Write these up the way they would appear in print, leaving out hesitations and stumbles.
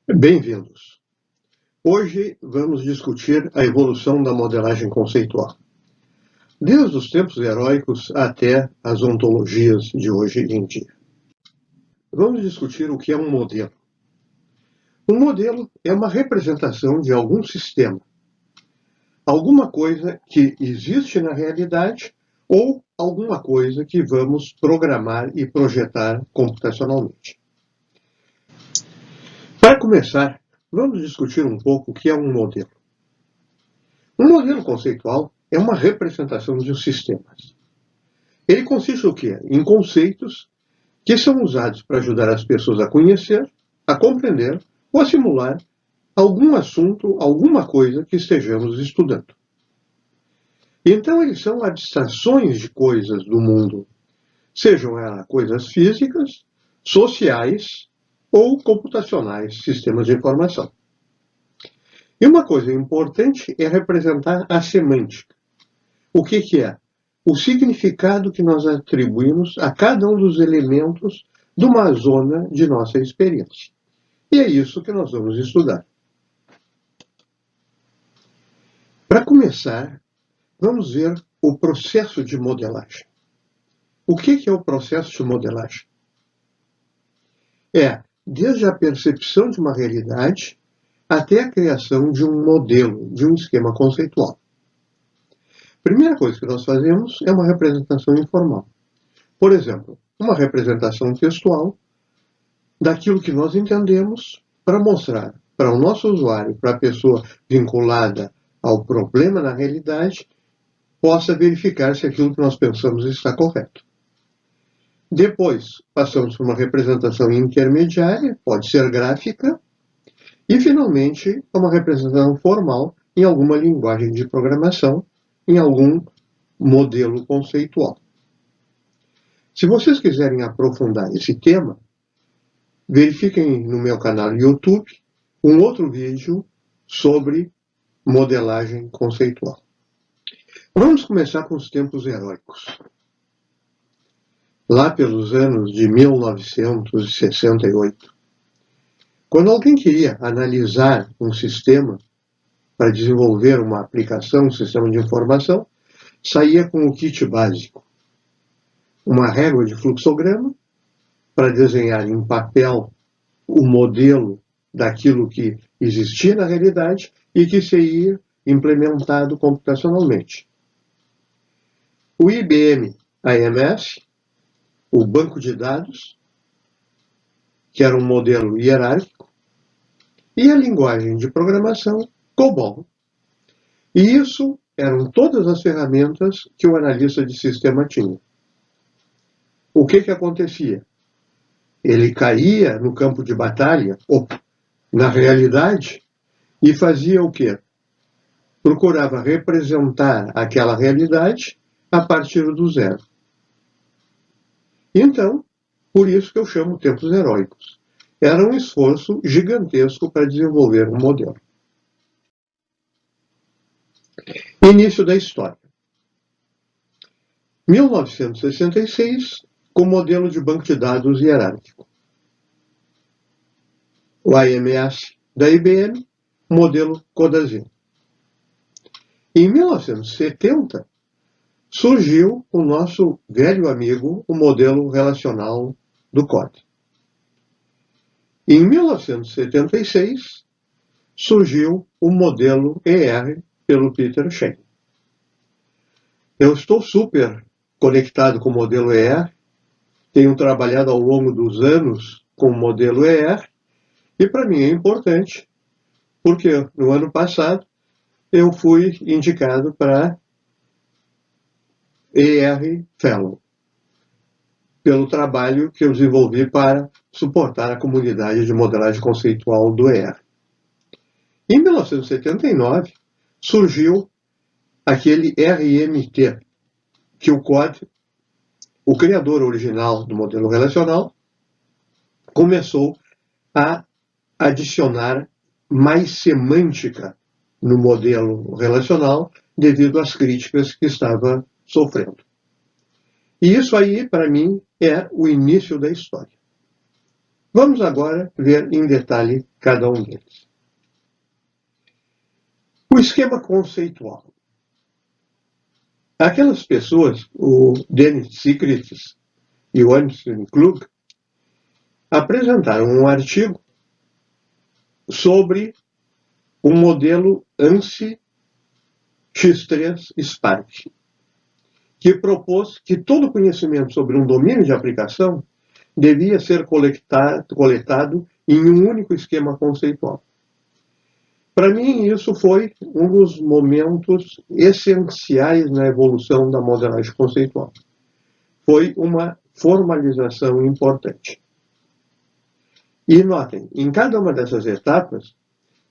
Bem-vindos. Hoje vamos discutir a evolução da modelagem conceitual, desde os tempos heróicos até as ontologias de hoje em dia. Vamos discutir o que é um modelo. Um modelo é uma representação de algum sistema, alguma coisa que existe na realidade ou alguma coisa que vamos programar e projetar computacionalmente. Para começar, vamos discutir um pouco o que é um modelo. Um modelo conceitual é uma representação de sistemas. Ele consiste o quê? Em conceitos que são usados para ajudar as pessoas a conhecer, a compreender ou a simular algum assunto, alguma coisa que estejamos estudando. Então, eles são abstrações de coisas do mundo, sejam elas coisas físicas, sociais ou computacionais, sistemas de informação. E uma coisa importante é representar a semântica. O que é? O significado que nós atribuímos a cada um dos elementos de uma zona de nossa experiência. E é isso que nós vamos estudar. Para começar, vamos ver o processo de modelagem. O que é o processo de modelagem? É desde a percepção de uma realidade até a criação de um modelo, de um esquema conceitual. A primeira coisa que nós fazemos é uma representação informal. Por exemplo, uma representação textual daquilo que nós entendemos para mostrar para o nosso usuário, para a pessoa vinculada ao problema na realidade, possa verificar se aquilo que nós pensamos está correto. Depois, passamos por uma representação intermediária, pode ser gráfica, e, finalmente, uma representação formal em alguma linguagem de programação, em algum modelo conceitual. Se vocês quiserem aprofundar esse tema, verifiquem no meu canal no YouTube um outro vídeo sobre modelagem conceitual. Vamos começar com os tempos heróicos. Lá pelos anos de 1968, quando alguém queria analisar um sistema para desenvolver uma aplicação, um sistema de informação, saía com o kit básico. Uma régua de fluxograma para desenhar em papel o modelo daquilo que existia na realidade e que seria implementado computacionalmente. O IBM AMS, o banco de dados, que era um modelo hierárquico, e a linguagem de programação COBOL. E isso eram todas as ferramentas que o analista de sistema tinha. O que acontecia? Ele caía no campo de batalha, ou na realidade, e fazia o quê? Procurava representar aquela realidade a partir do zero. Então, por isso que eu chamo tempos heróicos. Era um esforço gigantesco para desenvolver um modelo. Início da história. 1966, com modelo de banco de dados hierárquico. O AMS da IBM, modelo Codazinho. Em 1970, surgiu o nosso velho amigo, o modelo relacional do COD. Em 1976, surgiu o modelo ER pelo Peter Shane. Eu estou super conectado com o modelo ER, tenho trabalhado ao longo dos anos com o modelo ER, e para mim é importante, porque no ano passado eu fui indicado para ER Fellow, pelo trabalho que eu desenvolvi para suportar a comunidade de modelagem conceitual do ER. Em 1979, surgiu aquele RMT, que o COD, o criador original do modelo relacional, começou a adicionar mais semântica no modelo relacional devido às críticas que estava sofrendo. E isso aí, para mim, é o início da história. Vamos agora ver em detalhe cada um deles. O esquema conceitual. Aquelas pessoas, o Dennis Sikritz e o Anderson Klug, apresentaram um artigo sobre o modelo ANSI X3 Spark, que propôs que todo conhecimento sobre um domínio de aplicação devia ser coletado em um único esquema conceitual. Para mim, isso foi um dos momentos essenciais na evolução da modelagem conceitual. Foi uma formalização importante. E notem, em cada uma dessas etapas,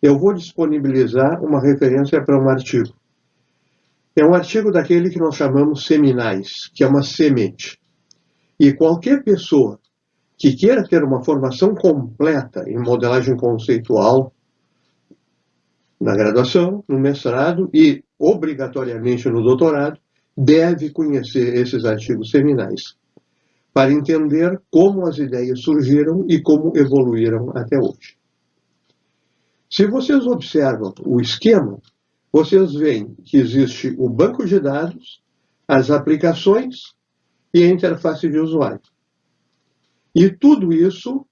eu vou disponibilizar uma referência para um artigo. É um artigo daquele que nós chamamos seminais, que é uma semente. E qualquer pessoa que queira ter uma formação completa em modelagem conceitual, na graduação, no mestrado e, obrigatoriamente, no doutorado, deve conhecer esses artigos seminais, para entender como as ideias surgiram e como evoluíram até hoje. Se vocês observam o esquema, vocês veem que existe o banco de dados, as aplicações e a interface de usuário. E tudo isso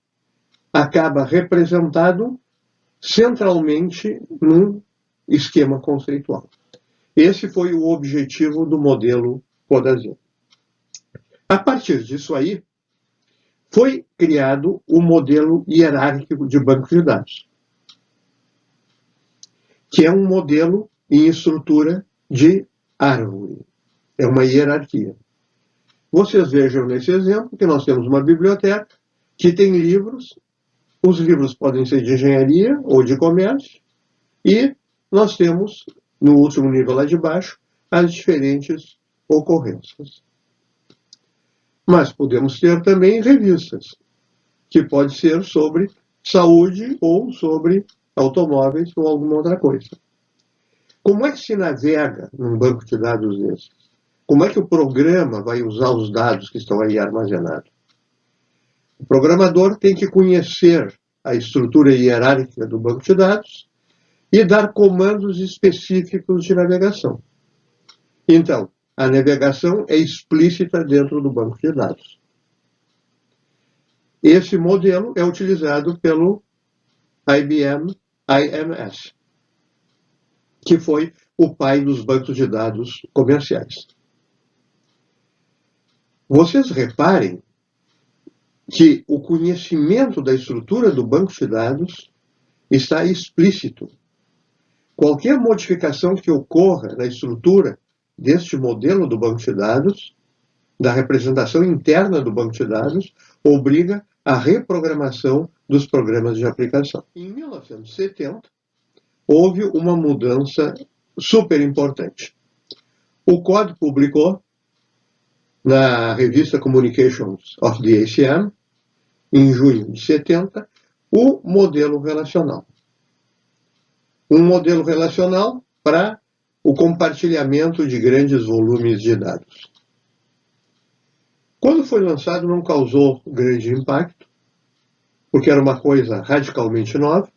acaba representado centralmente num esquema conceitual. Esse foi o objetivo do modelo Podazin. A partir disso aí, foi criado o modelo hierárquico de banco de dados, que é um modelo em estrutura de árvore. É uma hierarquia. Vocês vejam nesse exemplo que nós temos uma biblioteca que tem livros. Os livros podem ser de engenharia ou de comércio. E nós temos, no último nível lá de baixo, as diferentes ocorrências. Mas podemos ter também revistas, que pode ser sobre saúde ou sobre automóveis ou alguma outra coisa. Como é que se navega num banco de dados desses? Como é que o programa vai usar os dados que estão aí armazenados? O programador tem que conhecer a estrutura hierárquica do banco de dados e dar comandos específicos de navegação. Então, a navegação é explícita dentro do banco de dados. Esse modelo é utilizado pelo IBM IMS, que foi o pai dos bancos de dados comerciais. Vocês reparem que o conhecimento da estrutura do banco de dados está explícito. Qualquer modificação que ocorra na estrutura deste modelo do banco de dados, da representação interna do banco de dados, obriga a reprogramação dos programas de aplicação. Em 1970, houve uma mudança super importante. O COD publicou na revista Communications of the ACM, em junho de 70, o modelo relacional. Um modelo relacional para o compartilhamento de grandes volumes de dados. Quando foi lançado, não causou grande impacto, porque era uma coisa radicalmente nova,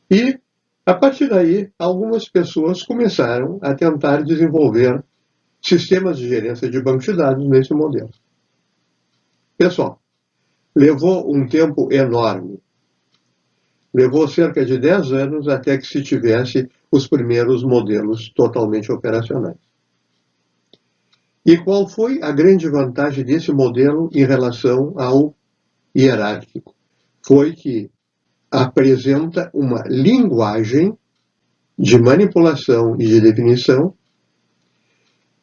e, a partir daí, algumas pessoas começaram a tentar desenvolver sistemas de gerência de banco de dados nesse modelo. Pessoal, levou um tempo enorme. Levou cerca de 10 anos até que se tivesse os primeiros modelos totalmente operacionais. E qual foi a grande vantagem desse modelo em relação ao hierárquico? Foi que apresenta uma linguagem de manipulação e de definição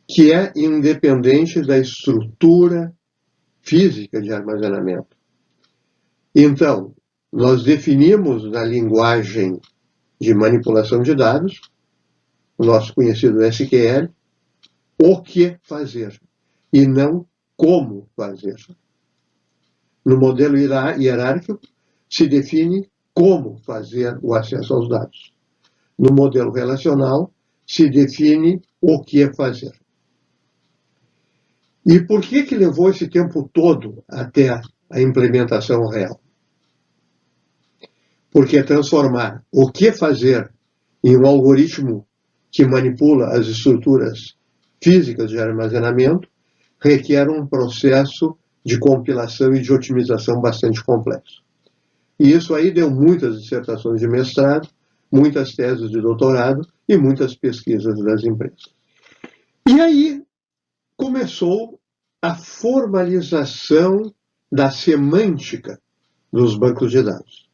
que é independente da estrutura física de armazenamento. Então, nós definimos na linguagem de manipulação de dados, o nosso conhecido SQL, o que fazer e não como fazer. No modelo hierárquico, se define como fazer o acesso aos dados. No modelo relacional, se define o que fazer. E por que levou esse tempo todo até a implementação real? porque transformar o que fazer em um algoritmo que manipula as estruturas físicas de armazenamento requer um processo de compilação e de otimização bastante complexo. E isso aí deu muitas dissertações de mestrado, muitas teses de doutorado e muitas pesquisas das empresas. E aí começou a formalização da semântica dos bancos de dados.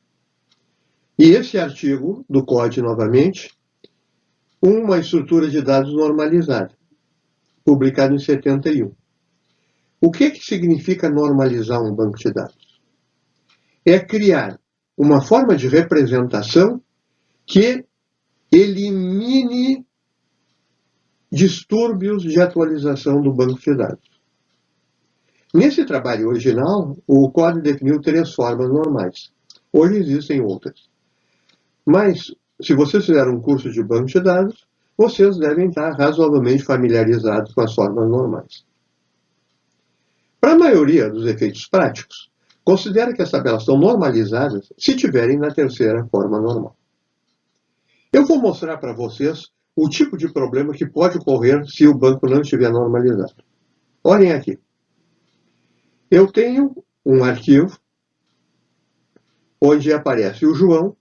E esse artigo do CODE, novamente, uma estrutura de dados normalizada, publicado em 71. O que significa normalizar um banco de dados? É criar uma forma de representação que elimine distúrbios de atualização do banco de dados. Nesse trabalho original, o CODE definiu 3 formas normais. Hoje existem outras. Mas, se vocês fizeram um curso de banco de dados, vocês devem estar razoavelmente familiarizados com as formas normais. Para a maioria dos efeitos práticos, considera que as tabelas estão normalizadas se tiverem na terceira forma normal. Eu vou mostrar para vocês o tipo de problema que pode ocorrer se o banco não estiver normalizado. Olhem aqui. Eu tenho um arquivo onde aparece o João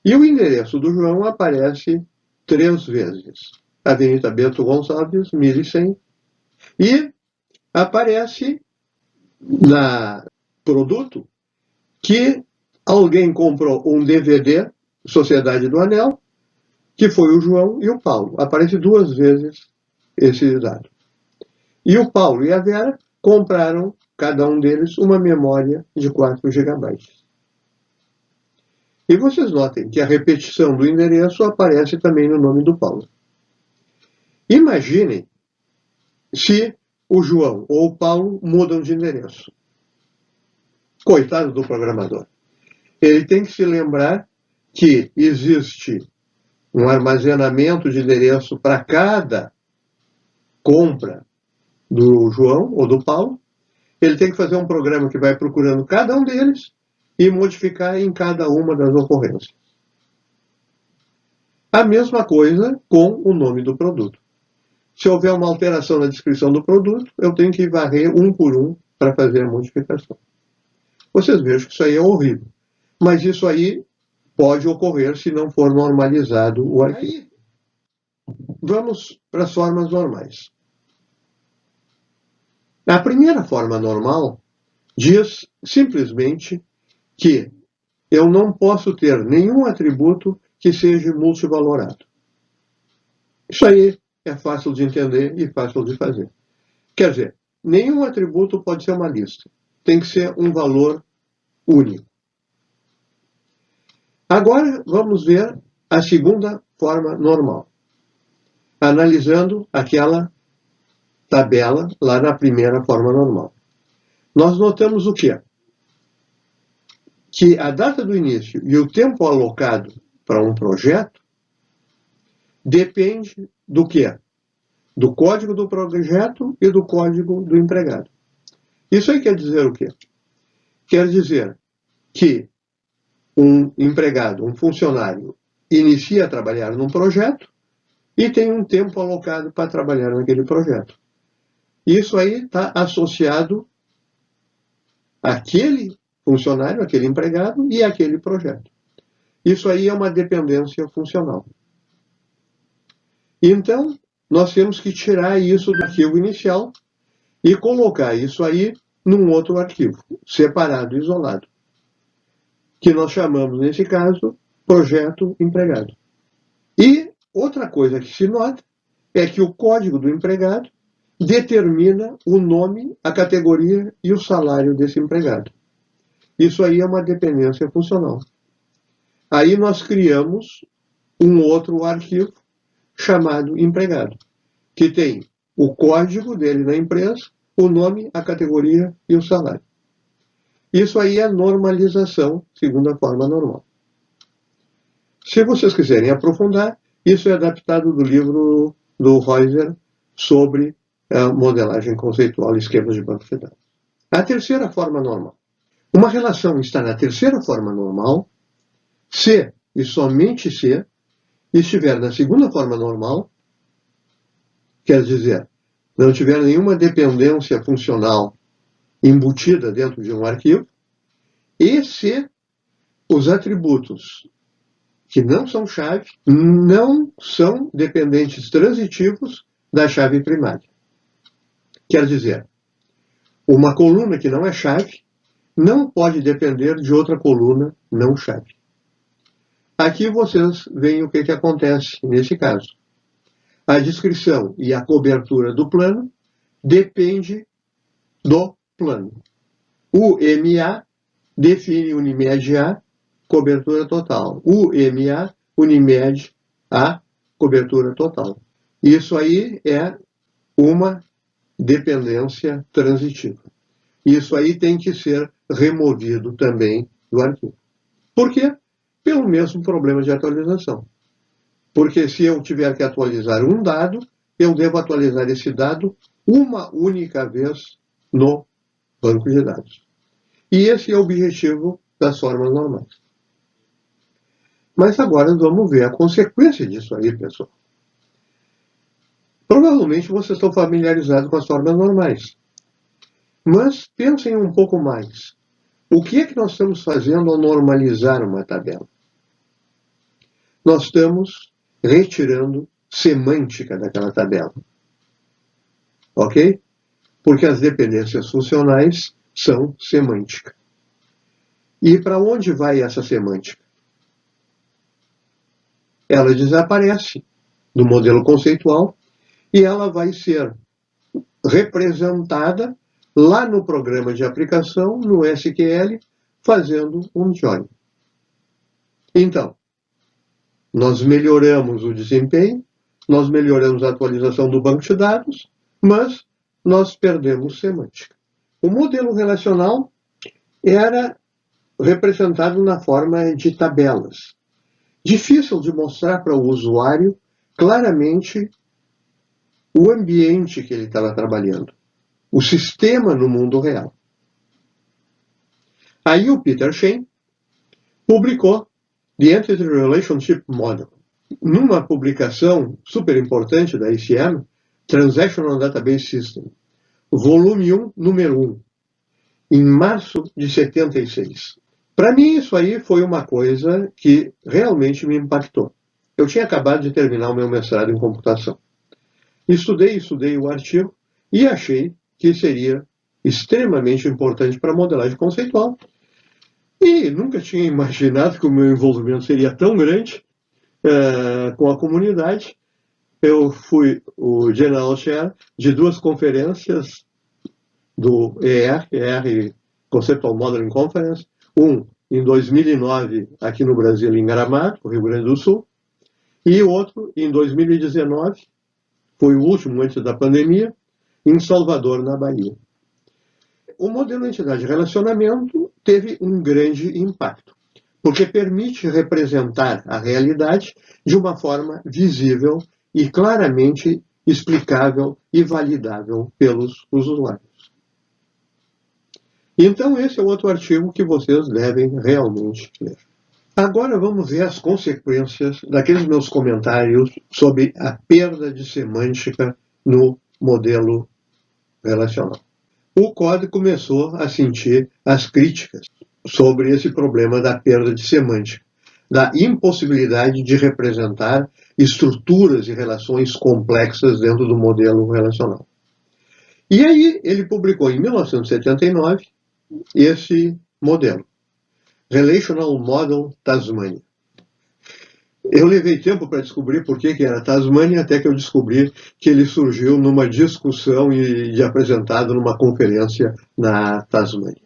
e o endereço do João aparece 3 vezes. Avenida Bento Gonçalves, 1100. E aparece na produto que alguém comprou um DVD, Sociedade do Anel, que foi o João e o Paulo. Aparece 2 vezes esse dado. E o Paulo e a Vera compraram, cada um deles, uma memória de 4 GB. E vocês notem que a repetição do endereço aparece também no nome do Paulo. Imaginem se o João ou o Paulo mudam de endereço. Coitado do programador. Ele tem que se lembrar que existe um armazenamento de endereço para cada compra do João ou do Paulo. Ele tem que fazer um programa que vai procurando cada um deles e modificar em cada uma das ocorrências. A mesma coisa com o nome do produto. Se houver uma alteração na descrição do produto, eu tenho que varrer um por um para fazer a modificação. Vocês vejam que isso aí é horrível. Mas isso aí pode ocorrer se não for normalizado o arquivo. Vamos para as formas normais. A primeira forma normal diz simplesmente que eu não posso ter nenhum atributo que seja multivalorado. Isso aí é fácil de entender e fácil de fazer. Quer dizer, nenhum atributo pode ser uma lista. Tem que ser um valor único. Agora vamos ver a segunda forma normal. Analisando aquela tabela lá na primeira forma normal. Nós notamos o quê? Que a data do início e o tempo alocado para um projeto depende do quê? Do código do projeto e do código do empregado. Isso aí quer dizer o quê? Quer dizer que um empregado, um funcionário, inicia a trabalhar num projeto e tem um tempo alocado para trabalhar naquele projeto. Isso aí está associado àquele funcionário, àquele empregado e àquele projeto. Isso aí é uma dependência funcional. Então, nós temos que tirar isso do arquivo inicial e colocar isso aí num outro arquivo, separado, isolado, que nós chamamos, nesse caso, projeto empregado. E outra coisa que se nota é que o código do empregado determina o nome, a categoria e o salário desse empregado. Isso aí é uma dependência funcional. Aí nós criamos um outro arquivo chamado empregado, que tem o código dele na empresa, o nome, a categoria e o salário. Isso aí é normalização, segundo a forma normal. Se vocês quiserem aprofundar, isso é adaptado do livro do Reuser sobre a modelagem conceitual e esquemas de banco de dados. A terceira forma normal. Uma relação está na terceira forma normal se e somente se estiver na segunda forma normal, quer dizer, não tiver nenhuma dependência funcional embutida dentro de um arquivo, e se os atributos que não são chave não são dependentes transitivos da chave primária. Quer dizer, uma coluna que não é chave não pode depender de outra coluna não chave. Aqui vocês veem o que acontece nesse caso. A descrição e a cobertura do plano depende do plano. O MA define Unimed A, cobertura total. O MA, Unimed A, cobertura total. Isso aí é uma dependência transitiva. Isso aí tem que ser removido também do arquivo. Por quê? Pelo mesmo problema de atualização. Porque se eu tiver que atualizar um dado, eu devo atualizar esse dado uma única vez no banco de dados. E esse é o objetivo das formas normais. Mas agora vamos ver a consequência disso aí, pessoal. Provavelmente vocês estão familiarizados com as formas normais. Mas pensem um pouco mais. O que é que nós estamos fazendo ao normalizar uma tabela? Nós estamos retirando semântica daquela tabela. Ok? Porque as dependências funcionais são semântica. E para onde vai essa semântica? Ela desaparece do modelo conceitual e ela vai ser representada lá no programa de aplicação, no SQL, fazendo um join. Então, nós melhoramos o desempenho, nós melhoramos a atualização do banco de dados, mas nós perdemos semântica. O modelo relacional era representado na forma de tabelas. Difícil de mostrar para o usuário claramente o ambiente que ele estava trabalhando, o sistema no mundo real. Aí o Peter Shane publicou The Entity Relationship Model. Numa publicação super importante da ICM, Transactional Database System, volume 1, número 1, em março de 76. Para mim, isso aí foi uma coisa que realmente me impactou. Eu tinha acabado de terminar o meu mestrado em computação. Estudei o artigo e achei que seria extremamente importante para a modelagem conceitual. E nunca tinha imaginado que o meu envolvimento seria tão grande com a comunidade. Eu fui o General Chair de 2 conferências do ER Conceptual Modeling Conference, um em 2009 aqui no Brasil, em Gramado, no Rio Grande do Sul, e outro em 2019, foi o último antes da pandemia, em Salvador, na Bahia. O modelo entidade-relacionamento teve um grande impacto, porque permite representar a realidade de uma forma visível e claramente explicável e validável pelos usuários. Então, esse é outro artigo que vocês devem realmente ler. Agora vamos ver as consequências daqueles meus comentários sobre a perda de semântica no modelo relacional. O código começou a sentir as críticas sobre esse problema da perda de semântica, da impossibilidade de representar estruturas e relações complexas dentro do modelo relacional. E aí ele publicou em 1979 esse modelo, Relational Model Tasmania. Eu levei tempo para descobrir por que era Tasmania, até que eu descobri que ele surgiu numa discussão e apresentado numa conferência na Tasmânia.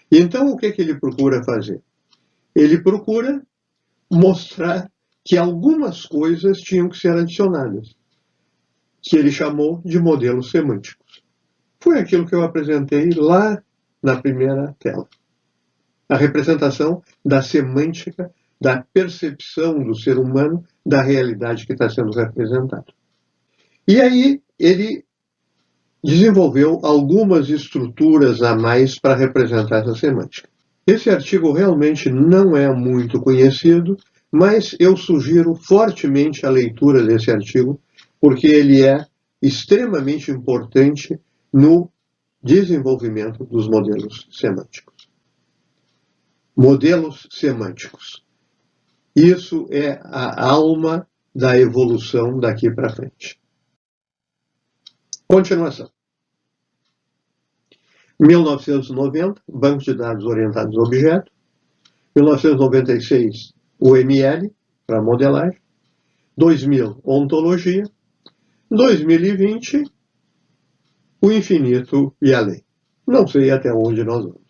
Então, o que ele procura fazer? Ele procura mostrar que algumas coisas tinham que ser adicionadas, que ele chamou de modelos semânticos. Foi aquilo que eu apresentei lá na primeira tela. A representação da semântica, da percepção do ser humano da realidade que está sendo representada. E aí ele desenvolveu algumas estruturas a mais para representar essa semântica. Esse artigo realmente não é muito conhecido, mas eu sugiro fortemente a leitura desse artigo, porque ele é extremamente importante no desenvolvimento dos modelos semânticos. Modelos semânticos. Isso é a alma da evolução daqui para frente. Continuação. 1990, Banco de Dados Orientados a Objeto. 1996, UML, para modelagem. 2000, Ontologia. 2020, o infinito e além. Não sei até onde nós vamos.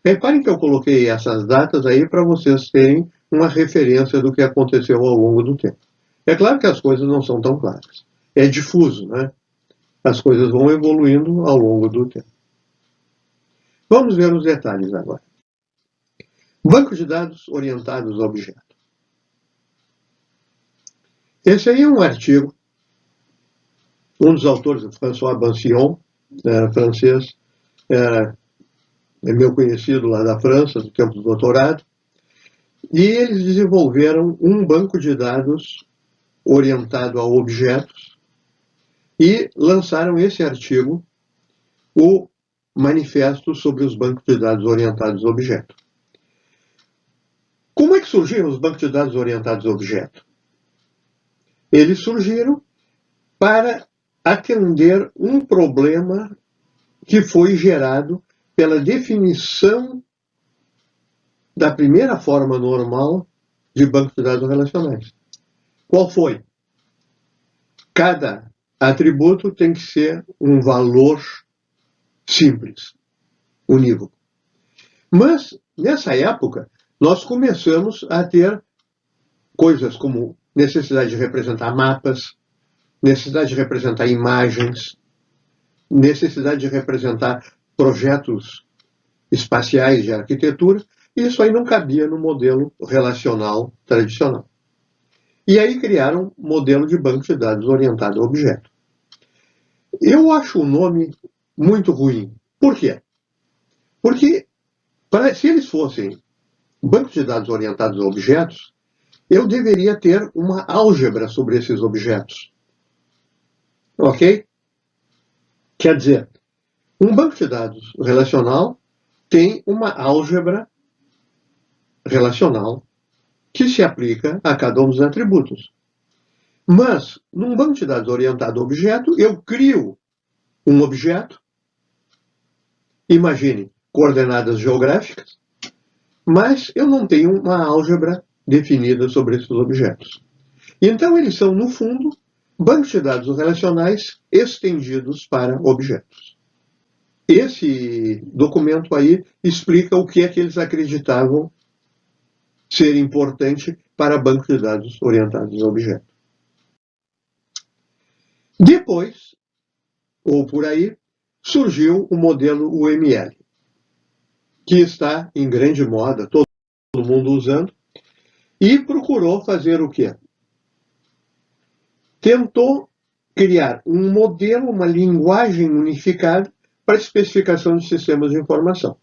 Reparem que eu coloquei essas datas aí para vocês terem uma referência do que aconteceu ao longo do tempo. É claro que as coisas não são tão claras. É difuso, né? As coisas vão evoluindo ao longo do tempo. Vamos ver os detalhes agora. Banco de dados orientados a objeto. Esse aí é um artigo, um dos autores, François Bancion, francês, é meu conhecido lá da França, do tempo do doutorado, e eles desenvolveram um banco de dados orientado a objetos e lançaram esse artigo, o Manifesto sobre os Bancos de Dados Orientados a Objeto. Como é que surgiram os bancos de dados orientados a objeto? Eles surgiram para atender um problema que foi gerado pela definição da primeira forma normal de banco de dados relacionais. Qual foi? Cada atributo tem que ser um valor simples, unívoco. Mas, nessa época, nós começamos a ter coisas como necessidade de representar mapas, necessidade de representar imagens, necessidade de representar projetos espaciais de arquitetura, e isso aí não cabia no modelo relacional tradicional. E aí criaram um modelo de banco de dados orientado a objeto. Eu acho o nome muito ruim. Por quê? Porque se eles fossem bancos de dados orientados a objetos, eu deveria ter uma álgebra sobre esses objetos. Ok? Quer dizer, um banco de dados relacional tem uma álgebra relacional que se aplica a cada um dos atributos. Mas, num banco de dados orientado a objeto, eu crio um objeto, imagine coordenadas geográficas, mas eu não tenho uma álgebra definida sobre esses objetos. Então, eles são, no fundo, bancos de dados relacionais estendidos para objetos. Esse documento aí explica o que é que eles acreditavam ser importante para bancos de dados orientados a objeto. Depois, ou por aí, surgiu o modelo UML, que está em grande moda, todo mundo usando, e procurou fazer o quê? Tentou criar um modelo, uma linguagem unificada para especificação de sistemas de informação.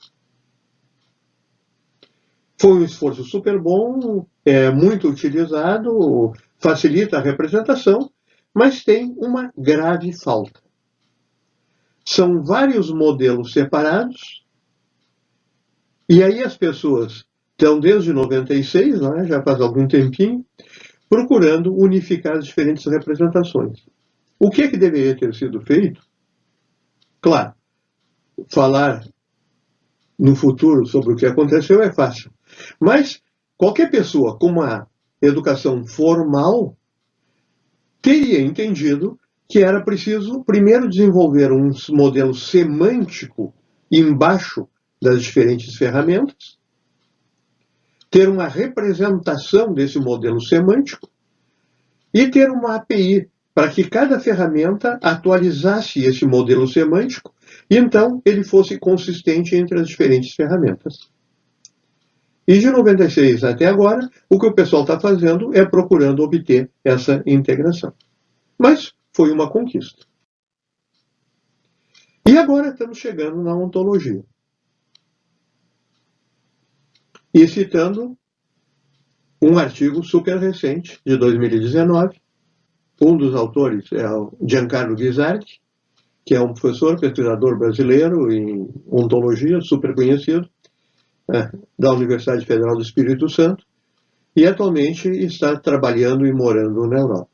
Foi um esforço super bom, é muito utilizado, facilita a representação, mas tem uma grave falta. São vários modelos separados, e aí as pessoas estão desde 96, né, já faz algum tempinho, procurando unificar as diferentes representações. O que é que deveria ter sido feito? Claro, falar no futuro sobre o que aconteceu é fácil. Mas qualquer pessoa com uma educação formal teria entendido que era preciso primeiro desenvolver um modelo semântico embaixo das diferentes ferramentas, ter uma representação desse modelo semântico e ter uma API para que cada ferramenta atualizasse esse modelo semântico e então ele fosse consistente entre as diferentes ferramentas. E de 96 até agora, o que o pessoal está fazendo é procurando obter essa integração. Mas foi uma conquista. E agora estamos chegando na ontologia. e citando um artigo super recente, de 2019. Um dos autores é o Giancarlo Guisardi, que é um professor, pesquisador brasileiro em ontologia, super conhecido, da Universidade Federal do Espírito Santo, e atualmente está trabalhando e morando na Europa.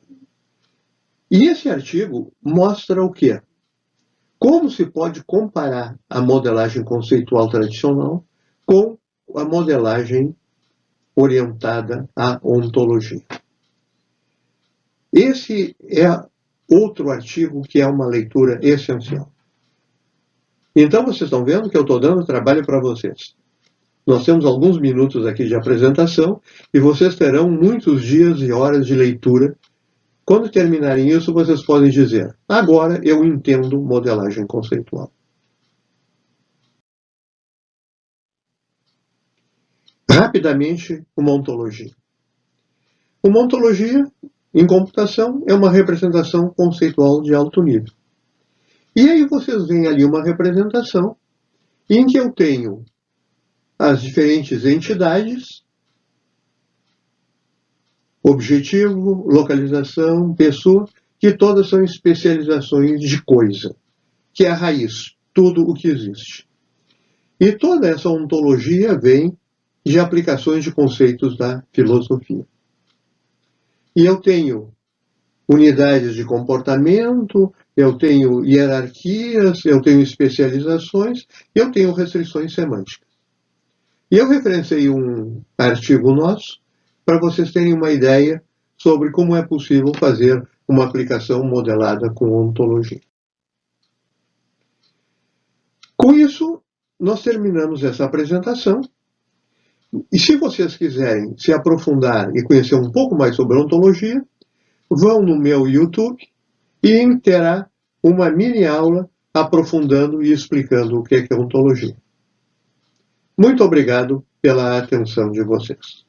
E esse artigo mostra o quê? Como se pode comparar a modelagem conceitual tradicional com a modelagem orientada à ontologia. Esse é outro artigo que é uma leitura essencial. Então, vocês estão vendo que eu estou dando trabalho para vocês. Nós temos alguns minutos aqui de apresentação e vocês terão muitos dias e horas de leitura. Quando terminarem isso, vocês podem dizer: agora eu entendo modelagem conceitual. Rapidamente, uma ontologia. Uma ontologia, em computação, é uma representação conceitual de alto nível. E aí vocês veem ali uma representação em que eu tenho as diferentes entidades, objetivo, localização, pessoa, que todas são especializações de coisa, que é a raiz, tudo o que existe. E toda essa ontologia vem de aplicações de conceitos da filosofia. E eu tenho unidades de comportamento, eu tenho hierarquias, eu tenho especializações, eu tenho restrições semânticas. E eu referenciei um artigo nosso para vocês terem uma ideia sobre como é possível fazer uma aplicação modelada com ontologia. Com isso, nós terminamos essa apresentação. E se vocês quiserem se aprofundar e conhecer um pouco mais sobre ontologia, vão no meu YouTube e terá uma mini aula aprofundando e explicando o que é ontologia. Muito obrigado pela atenção de vocês.